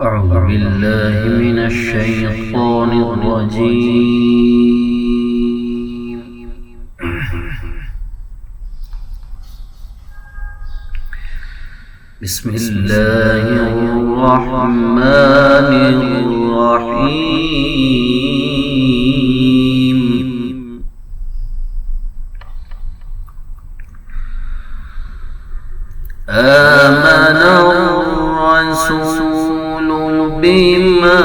أعوذ بالله من الشيطان الرجيم. بسم الله الرحمن الرحيم. آمن الرسول بما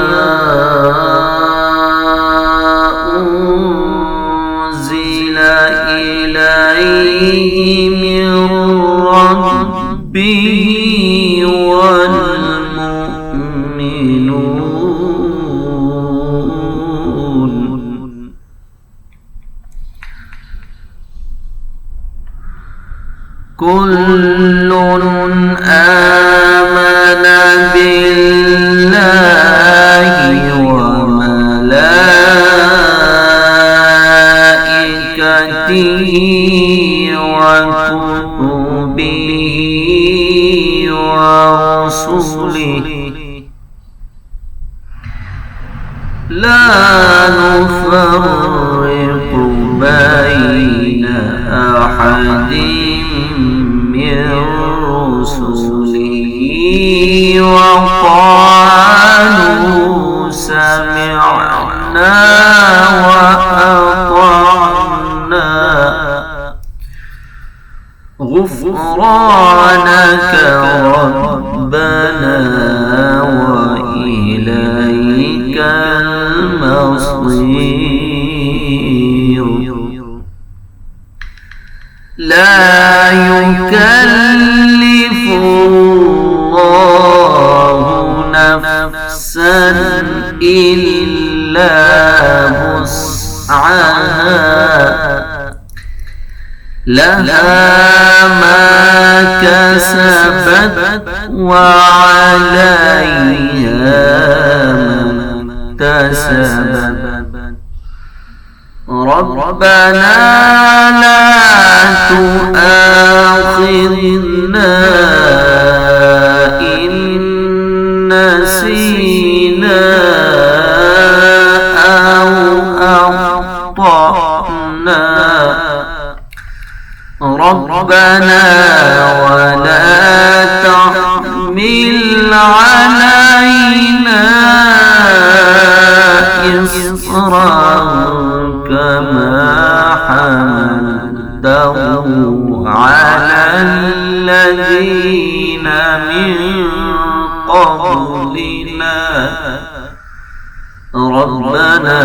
أنزل إليه من ربه والمؤمنون كل آمن بالله وملائكته وكتبه ورسله لا نفرق بين أحد من رسله وقالوا سمعنا وأطعنا غفرانك ربنا وإليك المصير. لا يكلف الله نفسا إلا وسعها لها ما كسبت وعليها ما اكتسبت. ربنا لا تؤاخذنا إن نسينا أو أخطأنا ربنا ولا تحمل علينا إصرا كما حملته على الذين من قبلنا ربنا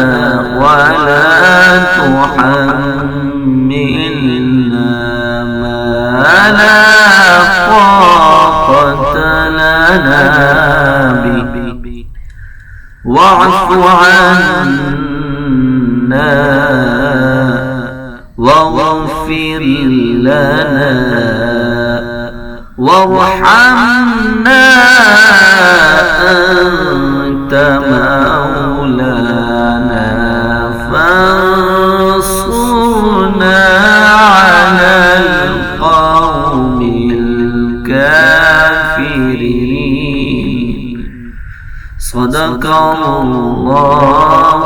ولا تحملنا ما لا طاقة لنا به واعف عنا واغفر لنا وارحمنا أنت مولانا فانصرنا على القوم الكافرين. صدق الله